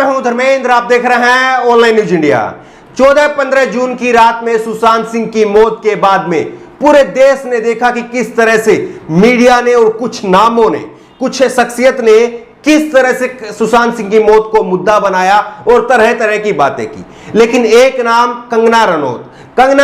मैं हूं धर्मेंद्र, आप देख रहे हैं ऑनलाइन न्यूज इंडिया। 14-15 जून की रात में सुशांत सिंह की मौत के बाद में पूरे देश ने देखा कि किस तरह से मीडिया ने और कुछ नामों ने, कुछ शख्सियत ने किस तरह से सुशांत सिंह की मौत को मुद्दा बनाया और तरह तरह की बातें की। लेकिन एक नाम कंगना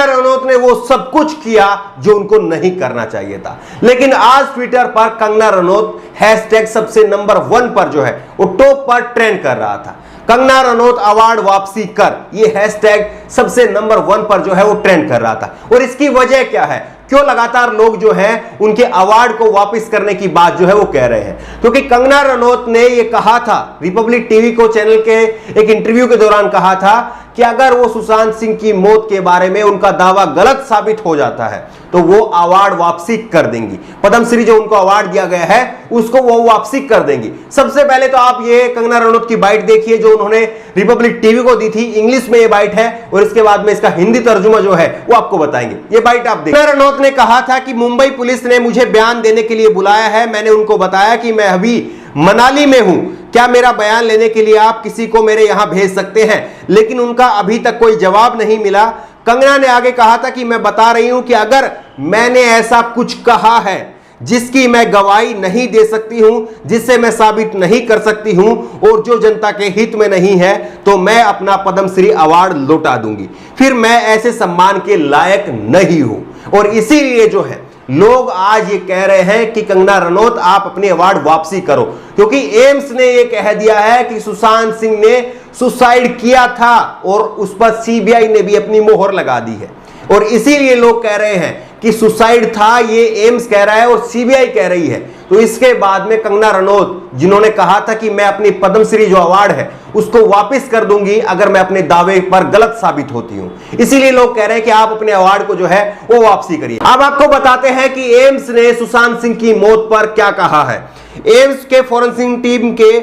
रनौत ने वो सब कुछ किया जो उनको नहीं करना चाहिए था। लेकिन आज ट्विटर पर कंगना रनौत हैशटैग सबसे नंबर 1 पर जो है वो टॉप पर ट्रेंड कर रहा था। कंगना रनौत अवार्ड वापसी कर, ये हैशटैग सबसे नंबर 1 पर जो है वो ट्रेंड कर रहा था। और इसकी वजह क्या है, क्यों लगातार लोग जो हैं उनके अवार्ड को वापस करने की बात जो है वो कह रहे हैं? क्योंकि कंगना रनौत ने ये कहा था, रिपब्लिक टीवी को चैनल के एक इंटरव्यू के दौरान कहा था कि अगर वो सुशांत सिंह की मौत के बारे में उनका दावा गलत साबित हो जाता है तो वो अवार्ड वापसी कर देंगी। पद्मश्री जो उनको अवार्ड दिया गया है उसको वो वापसी कर देंगी। सबसे पहले तो आप ये कंगना रनौत की बाइट देखिए जो उन्होंने रिपब्लिक टीवी को दी थी। इंग्लिश में ये बाइट है और इसके बाद में इसका हिंदी तर्जुमा जो है वो आपको बताएंगे। ये बाइट आप देखिए। कंगना रनौत ने कहा था कि मुंबई पुलिस ने मुझे बयान देने के लिए बुलाया है। मैंने उनको बताया कि मैं अभी मनाली में हूं, क्या मेरा बयान लेने के लिए आप किसी को मेरे यहां भेज सकते हैं? लेकिन उनका अभी तक कोई जवाब नहीं मिला। कंगना ने आगे कहा था कि मैं बता रही हूं कि अगर मैंने ऐसा कुछ कहा है जिसकी मैं गवाही नहीं दे सकती हूं, जिससे मैं साबित नहीं कर सकती हूं और जो जनता के हित में नहीं है, तो मैं अपना पद्मश्री अवार्ड लौटा दूंगी। फिर मैं ऐसे सम्मान के लायक नहीं हूं। और इसीलिए जो है लोग आज ये कह रहे हैं कि कंगना रनौत आप अपनी अवार्ड वापसी करो, क्योंकि एम्स ने ये कह दिया है कि सुशांत सिंह ने सुसाइड किया था और उस पर सीबीआई ने भी अपनी मोहर लगा दी है। और इसीलिए लोग कह रहे हैं कि सुसाइड था, ये एम्स कह रहा है और सीबीआई कह रही है। तो इसके बाद में कंगना रनौत जिन्होंने कहा था कि मैं अपनी पद्मश्री जो अवार्ड है उसको वापस कर दूंगी अगर मैं अपने दावे पर गलत साबित होती हूं, इसीलिए लोग कह रहे हैं कि आप अपने अवार्ड को जो है वो वापसी करिए। अब आपको बताते हैं कि एम्स ने सुशांत सिंह की मौत पर क्या कहा है। एम्स के फॉरेंसिक टीम के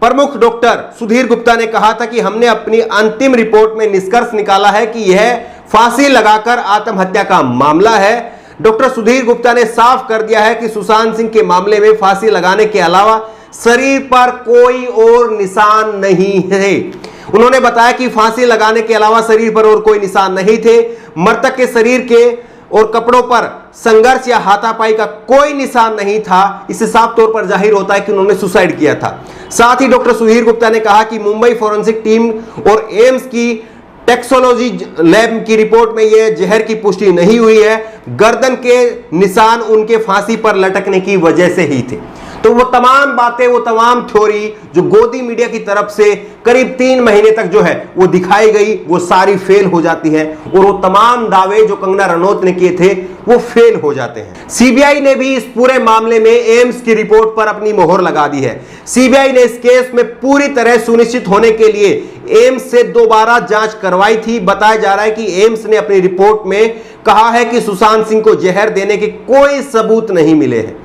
प्रमुख डॉक्टर सुधीर गुप्ता ने कहा था कि हमने अपनी अंतिम रिपोर्ट में निष्कर्ष निकाला है कि यह फांसी लगाकर आत्महत्या का मामला है। डॉक्टर सुधीर गुप्ता ने साफ कर दिया है कि सुशांत सिंह के मामले में फांसी लगाने के अलावा शरीर पर कोई और निशान नहीं है। उन्होंने बताया कि फांसी लगाने के अलावा शरीर पर और कोई निशान नहीं थे। मृतक के शरीर के और कपड़ों पर संघर्ष या हाथापाई का कोई निशान नहीं था। इससे साफ तौर पर जाहिर होता है कि उन्होंने सुसाइड किया था। साथ ही डॉक्टर सुधीर गुप्ता ने कहा कि मुंबई फॉरेंसिक टीम और एम्स की टैक्सोलॉजी लैब की रिपोर्ट में यह जहर की पुष्टि नहीं हुई है। गर्दन के निशान उनके फांसी पर लटकने की वजह से ही थे। तो वो तमाम बातें, वो तमाम थ्योरी जो गोदी मीडिया की तरफ से करीब 3 महीने तक जो है वो दिखाई गई, वो सारी फेल हो जाती है और वो तमाम दावे जो कंगना रनौत ने किए थे वो फेल हो जाते हैं। सीबीआई ने भी इस पूरे मामले में एम्स की रिपोर्ट पर अपनी मोहर लगा दी है। सीबीआई ने इस केस में पूरी तरह सुनिश्चित होने के लिए एम्स से दोबारा जांच करवाई थी। बताया जा रहा है कि एम्स ने अपनी रिपोर्ट में कहा है कि सुशांत सिंह को जहर देने के कोई सबूत नहीं मिले हैं।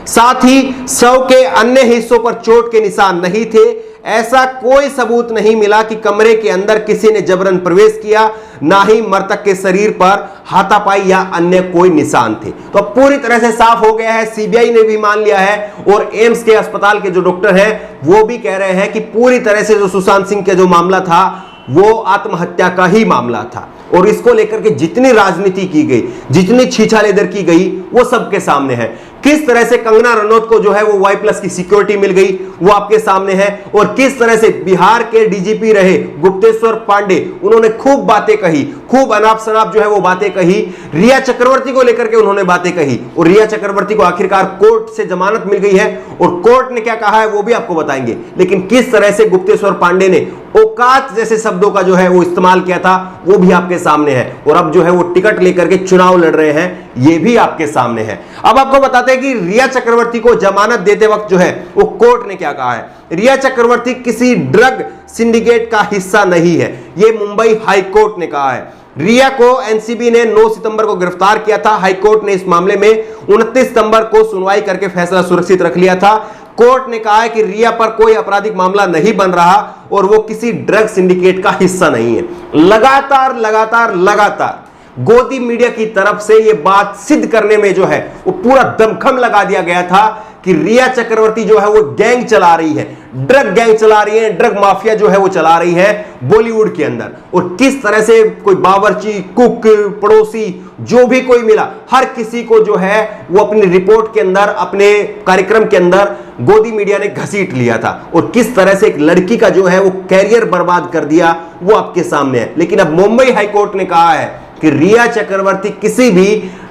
साथ ही शव के अन्य हिस्सों पर चोट के निशान नहीं थे। ऐसा कोई सबूत नहीं मिला कि कमरे के अंदर किसी ने जबरन प्रवेश किया, ना ही मृतक के शरीर पर हाथापाई या अन्य कोई निशान थे। तो पूरी तरह से साफ हो गया है, सीबीआई ने भी मान लिया है और एम्स के अस्पताल के जो डॉक्टर हैं वो भी कह रहे हैं कि पूरी तरह से जो सुशांत सिंह का जो मामला था वो आत्महत्या का ही मामला था। और इसको लेकर के जितनी राजनीति की गई, जितनी छीछालेदर की गई, वो सबके सामने है। किस तरह से कंगना रनौत को जो है वो Y+ की सिक्योरिटी मिल गई वो आपके सामने है। और किस तरह से बिहार के डीजीपी रहे गुप्तेश्वर पांडे, उन्होंने खूब बातें कही, खूब अनाप शनाप जो है वो बातें कही। रिया चक्रवर्ती को लेकर के उन्होंने बातें कही और रिया चक्रवर्ती को आखिरकार कोर्ट से जमानत मिल गई है और कोर्ट ने क्या कहा है वो भी आपको बताएंगे। लेकिन किस तरह से गुप्तेश्वर पांडे ने औकात जैसे शब्दों का जो है वो इस्तेमाल किया था वो भी आपके सामने है। और अब जो है वो टिकट लेकर के चुनाव लड़ रहे हैं, ये भी आपके सामने है। अब आपको बताते हैं कि रिया चक्रवर्ती को जमानत देते वक्त जो है वो कोर्ट ने क्या कहा है। रिया चक्रवर्ती किसी ड्रग सिंडिकेट का हिस्सा नहीं है, ये मुंबई हाई कोर्ट ने कहा है। रिया को एनसीबी ने 9 सितंबर को गिरफ्तार किया था। हाई कोर्ट ने इस मामले में 29 सितंबर को सुनवाई करके फैसला सुरक्षित रख लिया था। कोर्ट ने कहा है कि रिया पर कोई आपराधिक मामला नहीं बन रहा और वो किसी ड्रग सिंडिकेट का हिस्सा नहीं है। लगातार गोदी मीडिया की तरफ से यह बात सिद्ध करने में जो है वो पूरा दमखम लगा दिया गया था कि रिया चक्रवर्ती जो है वो गैंग चला रही है, ड्रग गैंग चला रही है, ड्रग माफिया जो है वो चला रही है बॉलीवुड के अंदर। और किस तरह से कोई बावर्ची, कुक, पड़ोसी, जो भी कोई मिला, हर किसी को जो है वो अपनी रिपोर्ट के अंदर, अपने कार्यक्रम के अंदर गोदी मीडिया ने घसीट लिया था। और किस तरह से एक लड़की का जो है वो कैरियर बर्बाद कर दिया, वो आपके सामने है। लेकिन अब मुंबई हाईकोर्ट ने कहा है कि रिया चक्रवर्ती किसी भी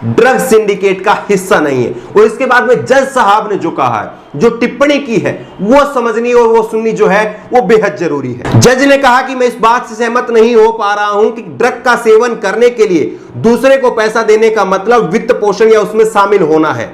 ड्रग सिंडिकेट का हिस्सा नहीं है। और इसके बाद में जज साहब ने जो कहा है, जो टिप्पणी की है, वो समझनी और वो सुननी जो है वो बेहद जरूरी है। जज ने कहा कि मैं इस बात से सहमत नहीं हो पा रहा हूं कि ड्रग का सेवन करने के लिए दूसरे को पैसा देने का मतलब वित्त पोषण या उसमें शामिल होना है।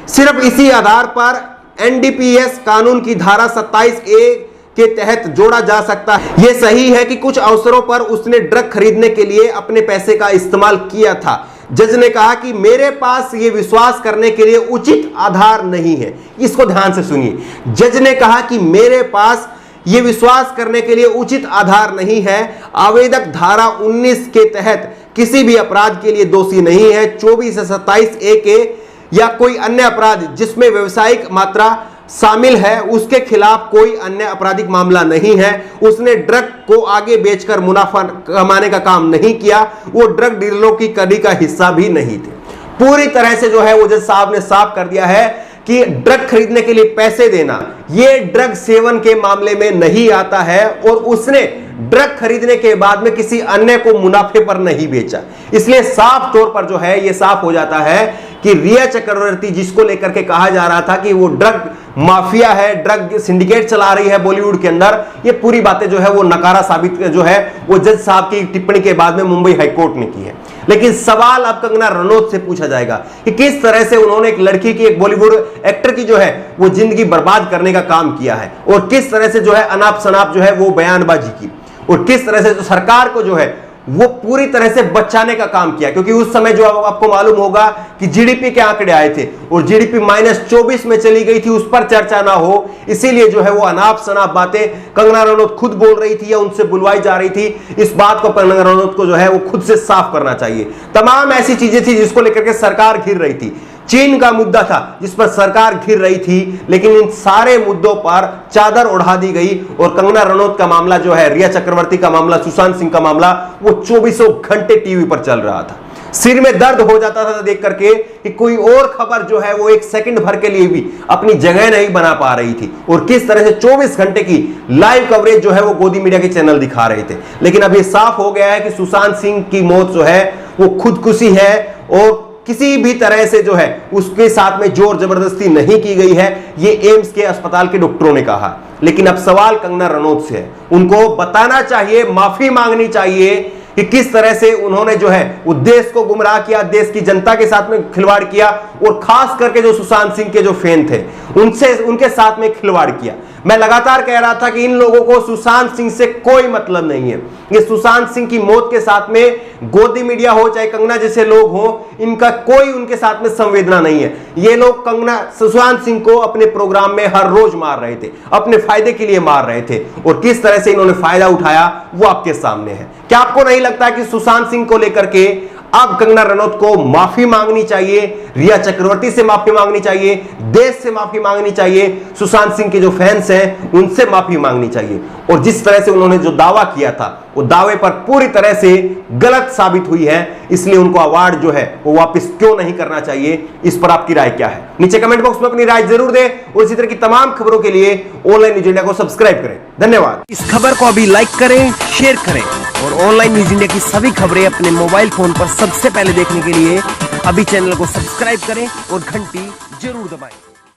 सिर्फ इसी आधार पर एनडीपीएस कानून की धारा 27A के तहत जोड़ा जा सकता है। यह सही है कि कुछ अवसरों पर उसने ड्रग खरीदने के लिए अपने पैसे का इस्तेमाल किया था। जज ने कहा कि मेरे पास यह विश्वास करने के लिए उचित आधार नहीं है। इसको ध्यान से सुनिए। जज ने कहा कि मेरे पास यह विश्वास करने के लिए उचित आधार नहीं है। आवेदक धारा 19 के तहत किसी भी अपराध के लिए दोषी नहीं है। 24 से 27A के या कोई अन्य अपराध जिसमें व्यवसायिक मात्रा शामिल है, उसके खिलाफ कोई अन्य आपराधिक मामला नहीं है। उसने ड्रग को आगे बेचकर मुनाफा कमाने का काम नहीं किया। वो ड्रग डीलरों की कड़ी का हिस्सा भी नहीं थे। पूरी तरह से जो है वो जज साहब ने साफ कर दिया है कि ड्रग खरीदने के लिए पैसे देना ये ड्रग सेवन के मामले में नहीं आता है। और उसने ड्रग खरीदने के बाद में किसी अन्य को मुनाफे पर नहीं बेचा। इसलिए साफ तौर पर जो है ये साफ हो जाता है कि रिया चक्रवर्ती, जिसको लेकर के कहा जा रहा था कि वो ड्रग माफिया है, ड्रग सिंडिकेट चला रही है बॉलीवुड के अंदर, ये पूरी बातें जो है वो नकारा साबित जो है वो जज साहब की टिप्पणी के बाद में मुंबई हाईकोर्ट ने की है। लेकिन सवाल अब कंगना रनौत से पूछा जाएगा कि किस तरह से उन्होंने एक लड़की की, एक बॉलीवुड एक्टर की जो है वो जिंदगी बर्बाद करने का काम किया है, और किस तरह से जो है अनाप शनाप जो है वो बयानबाजी की, और किस तरह से सरकार को जो है वो पूरी तरह से बचाने का काम किया। क्योंकि उस समय जो आपको मालूम होगा कि जीडीपी के आंकड़े आए थे और जीडीपी -24 में चली गई थी, उस पर चर्चा ना हो, इसीलिए जो है वो अनाप शनाप बातें कंगना रनौत खुद बोल रही थी या उनसे बुलवाई जा रही थी। इस बात को कंगना रनौत को जो है वो खुद से साफ करना चाहिए। तमाम ऐसी चीजें थी जिसको लेकर के सरकार घिर रही थी। चीन का मुद्दा था जिस पर सरकार घिर रही थी, लेकिन इन सारे मुद्दों पर चादर उड़ा दी गई। और कंगना रनौत का मामला जो है, रिया चक्रवर्ती का मामला, सुशांत सिंह का मामला, वो 24 घंटे टीवी पर चल रहा था। सिर में दर्द हो जाता था देख करके कि कोई और खबर जो है वो एक सेकंड भर के लिए भी अपनी जगह नहीं बना पा रही थी। और किस तरह से 24 घंटे की लाइव कवरेज जो है वो गोदी मीडिया के चैनल दिखा रहे थे। लेकिन अब ये साफ हो गया है कि सुशांत सिंह की मौत जो है वो खुदकुशी है और किसी भी तरह से जो है उसके साथ में जोर जबरदस्ती नहीं की गई है, ये एम्स के अस्पताल के डॉक्टरों ने कहा। लेकिन अब सवाल कंगना रनौत से है, उनको बताना चाहिए, माफी मांगनी चाहिए कि किस तरह से उन्होंने जो है वो देश को गुमराह किया, देश की जनता के साथ में खिलवाड़ किया, और खास करके जो सुशांत सिंह के जो फैन थे उनके साथ में खिलवाड़ किया। मैं लगातार कह रहा था कि इन लोगों को सुशांत सिंह से कोई मतलब नहीं है। ये सुशांत सिंह की मौत के साथ में गोदी मीडिया हो चाहे कंगना जैसे लोग हो, इनका कोई उनके साथ में संवेदना नहीं है। ये लोग सुशांत सिंह को अपने प्रोग्राम में हर रोज मार रहे थे, अपने फायदे के लिए मार रहे थे, और किस तरह से इन्होंने फायदा उठाया वो आपके सामने है। क्या आपको नहीं लगता कि सुशांत सिंह को लेकर के अब कंगना रनौत को माफी मांगनी चाहिए, रिया चक्रवर्ती से माफी मांगनी चाहिए, देश से माफी मांगनी चाहिए, सुशांत सिंह के जो फैंस हैं उनसे माफी मांगनी चाहिए। और जिस तरह से उन्होंने जो दावा किया था वो दावे पर पूरी तरह से गलत साबित हुई है, इसलिए उनको अवार्ड जो है वो वापस क्यों नहीं करना चाहिए, इस पर आपकी राय क्या है? नीचे कमेंट बॉक्स में अपनी राय जरूर दें और इसी तरह की तमाम खबरों के लिए ऑनलाइन न्यूज इंडिया को सब्सक्राइब करें। धन्यवाद। इस खबर को अभी लाइक करें, शेयर करें और ऑनलाइन न्यूज इंडिया की सभी खबरें अपने मोबाइल फोन पर सबसे पहले देखने के लिए अभी चैनल को सब्सक्राइब करें और घंटी जरूर दबाएं।